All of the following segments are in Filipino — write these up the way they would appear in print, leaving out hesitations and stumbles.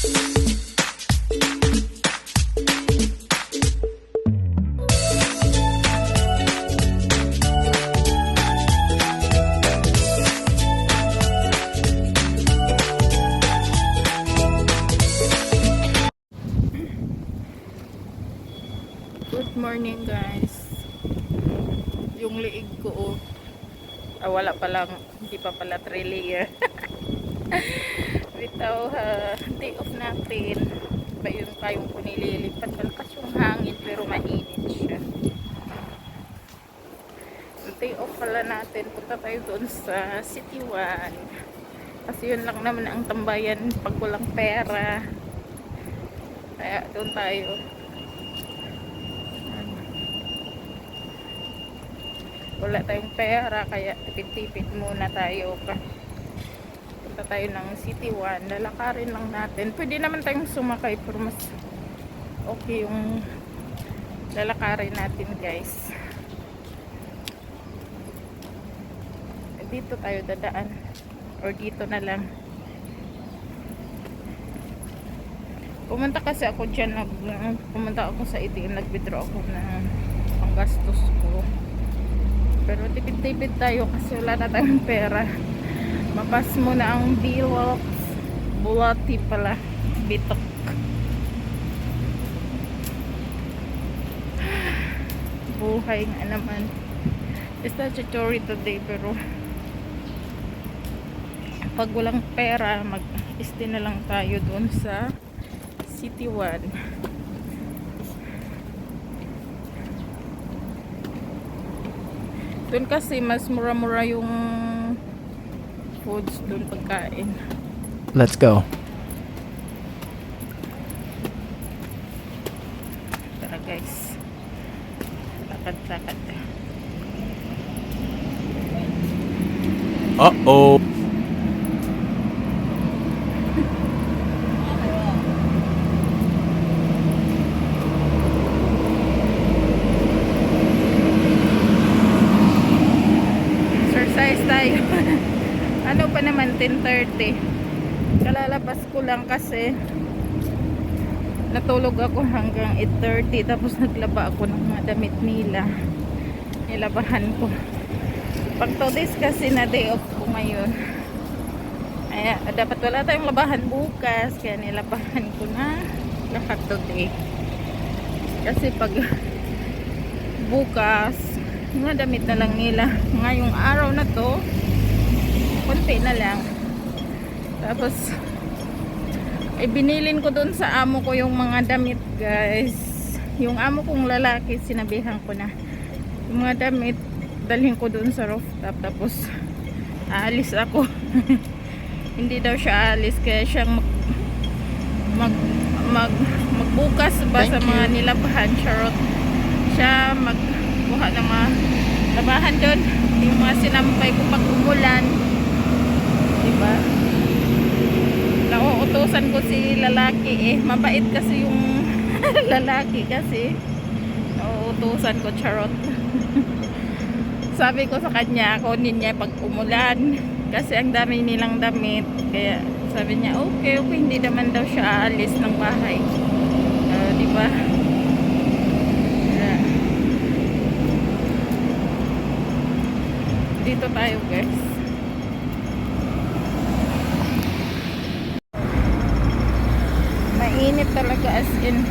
Good morning guys. Yung liig ko wala pa lang, hindi pa pala 3 layer. Bitaw day off natin. Ba yung kayong ko nililipat, malakas yung hangin pero mainit siya. Day off pala natin, punta tayo doon sa City 1 kasi yun lang naman ang tambayan pag walang pera, kaya doon tayo. Wala tayong pera kaya tipid-tipid muna tayo. Punta tayo ng City 1, lalakarin lang natin. Pwede naman tayong sumakay pero mas okay yung lalakarin natin guys. Dito tayo dadaan or dito na lang. Pumunta kasi ako dyan, pumunta ako sa ATM, nag-withdraw ako ng panggastos ko. Pero tipid-tipid tayo kasi wala na tayong pera. Mapas mo na ang bilok. Bulati pala. Bitok. Buhay nga naman. Statutory today pero pag walang pera, mag-stay na lang tayo doon sa City 1. Doon kasi mas mura-mura yung foods doon, pagkain. Let's go. Tara guys. Lakad-lakad. Uh-oh. Tayo. Ano pa naman 10:30. Kalalabas ko lang kasi natulog ako hanggang 8:30 tapos naglaba ako ng mga damit nila. Nilabahan ko. Pag 2 days kasi na day off ko ngayon. Ay, dapat wala tayong labahan bukas kaya nilabahan ko na lahat today. Kasi pag bukas mga damit na lang nila ngayong araw na to, konti na lang. Tapos binilin ko dun sa amo ko yung mga damit guys. Yung amo kong lalaki, sinabihan ko na yung mga damit dalhin ko dun sa rooftop, tapos aalis ako. Hindi daw siya aalis kaya siyang magbukas ba sa mga nilabahan, charot. Siya magbuha ng mga labahan doon, yung mga sinampay ko pag umulan, diba? Nauutusan ko si lalaki mabait kasi yung lalaki kasi nauutusan ko, charot. Sabi ko sa kanya, kunin niya pag umulan kasi ang dami nilang damit, kaya sabi niya okay, hindi naman daw siya aalis ng bahay. Diba? Dito tayo guys. Mainit talaga, as in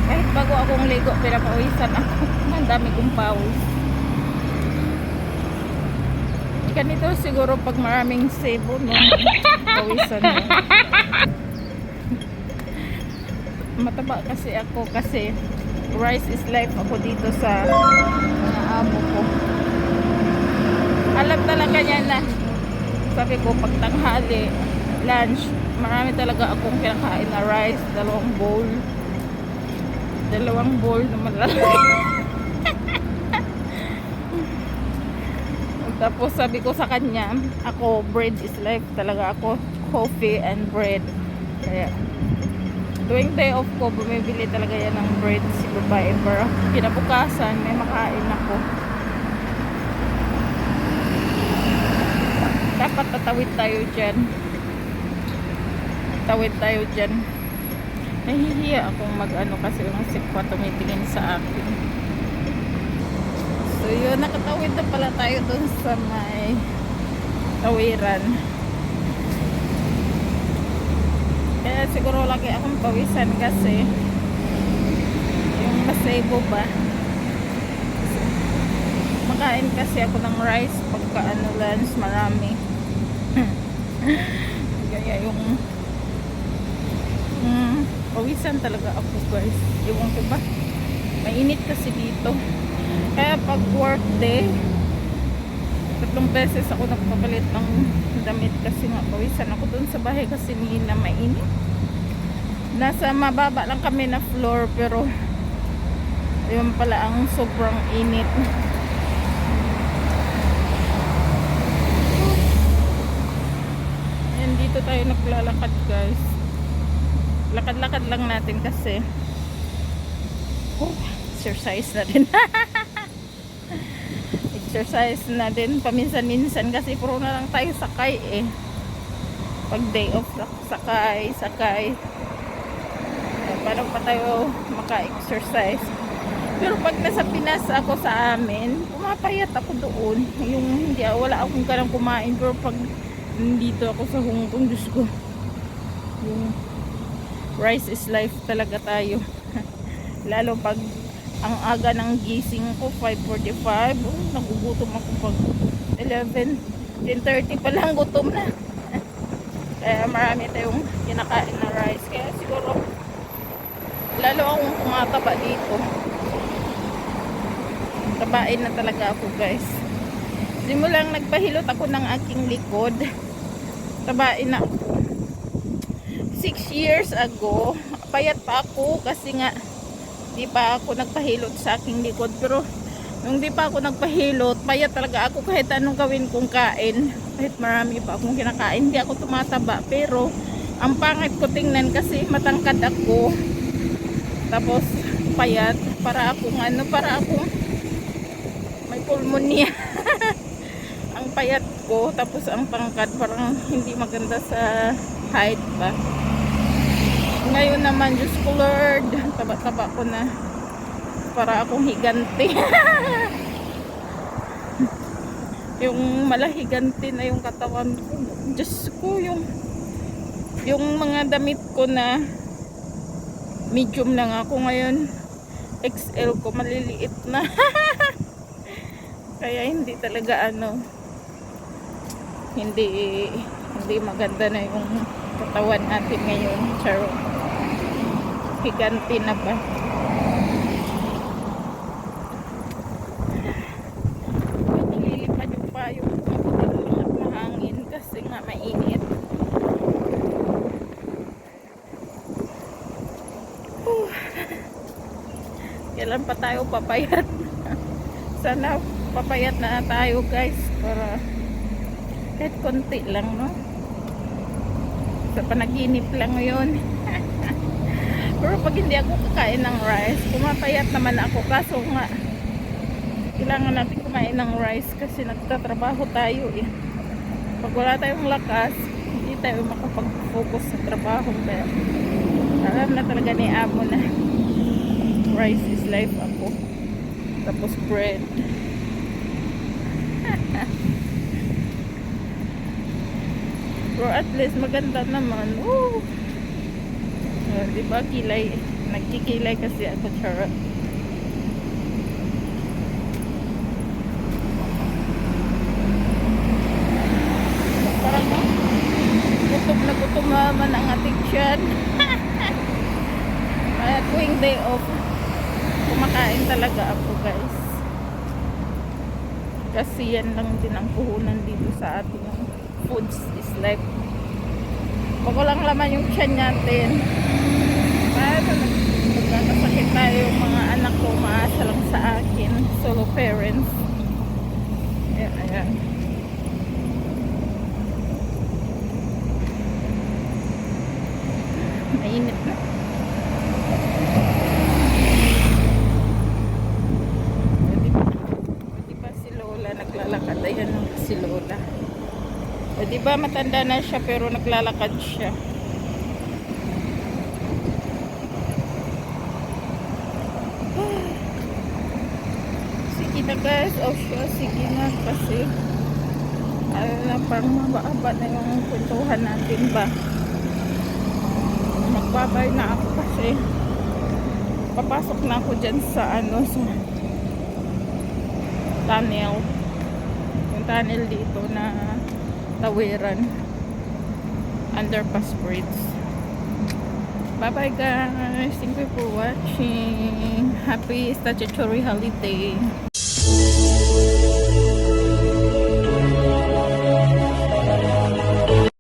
kahit bago akong ligo pinapawisan ako. Ang dami kong pawis. Ganito siguro pag maraming sebo, no? Pawisan mo. Mataba kasi ako kasi rice is life ako dito sa mga amo ko. Alam talaga niya na, sabi ko pag tanghali, lunch, marami talaga akong kinakain na rice, dalawang bowl na malalaki. Tapos sabi ko sa kanya, ako bread is life talaga ako, coffee and bread. Kaya tuwing day off ko, bumibili talaga yan ng bread si babae para kinabukasan may makain ako. Dapat tatawid tayo dyan. Tawid tayo dyan. Nahihiya akong mag-ano kasi yung sikwa tumitingin sa akin. So yun, nakatawid na pala tayo dun sa may tawiran. Kaya siguro lagi akong pawisan kasi yung masebo ba. Makain kasi ako ng rice pagka ano lunch marami. Kaya yung pawisan talaga ako guys. Iwan ko ba? Mainit kasi dito. Kaya pag work day, 3 beses ako nagpapalit ng damit kasi nga pawisan ako dun sa bahay kasi nila mainit. Nasa mababa lang kami na floor pero yun pala ang sobrang init. Ayan, dito tayo naglalakad guys. Lakad-lakad lang natin kasi exercise na din. Exercise na din paminsan-minsan kasi puro na lang tayo sakay eh. Pag day off sakay paano pa tayo maka-exercise. Pero pag nasa Pinas ako sa amin, pumapayat ako doon. Yung hindi, wala akong kanang kumain. Pero pag nandito ako sa Hong Kong, Diyos ko, yung rice is life talaga tayo. Lalo pag ang aga ng gising ko 5:45, nagugutom ako pag 10:30 pa lang gutom na. Kaya marami tayong kinakain na rice. Kaya siguro lalo akong tumataba dito. Tabain na talaga ako guys. Simulang nagpahilot ako ng aking likod, tabain na ako. 6 years ago, payat pa ako kasi nga di pa ako nagpahilot sa aking likod. Pero nung di pa ako nagpahilot, payat talaga ako kahit anong gawin kong kain. Kahit marami pa akong kinakain, di ako tumataba. Pero ang pangit ko tingnan kasi matangkad ako. Tapos payat, para akong may pulmonya. Ang payat ko, tapos ang tangkad, parang hindi maganda sa height ba. Ngayon naman, Diyos ko Lord, taba-taba ko na. Para akong higanti. Yung malahiganti na yung katawan ko. Diyos ko, yung mga damit ko na medium lang ako ngayon. XL ko, maliliit na. Kaya hindi talaga hindi maganda na yung katawan natin ngayon. Charo. Higanti na ba? Nililipad yung payo at mahangin kasi nga mainit. Kailan pa tayo papayat? Sana papayat na tayo guys para kahit konti lang, no? Sa panaginip lang yun. Pero pag hindi ako kakain ng rice, pumapayat naman ako. Kaso nga, kailangan natin kumain ng rice kasi nagtatrabaho tayo eh. Pag wala tayong lakas, hindi tayo makapag-focus sa trabaho. Kaya alam na talaga ni Amo na rice is life ako. Tapos bread. Pero at least maganda naman. Woo! Diba kilay? Nagkikilay kasi ako, charot. Parang gutom naman ang ating tiyan. Kaya tuwing day off, kumakain talaga ako guys. Kasi yan lang din ang puhunan dito sa ating foods is life. Pag walang laman yung tiyan natin, magkakasakit tayo. Yung mga anak ko maasa lang sa akin, solo parents. Ayan. Mainit na. Diba si Lola naglalakad? Ayan si Lola. Diba matanda na siya pero naglalakad siya. guys. O siya, sige na kasi ayun na, parang mababa na yung kwentuhan natin ba. Magbabay na ako kasi papasok na ako dyan sa ano, sa tunnel. Yung tunnel dito na tawiran, underpass bridge. Bye bye guys, thank you for watching. Happy statutory holiday.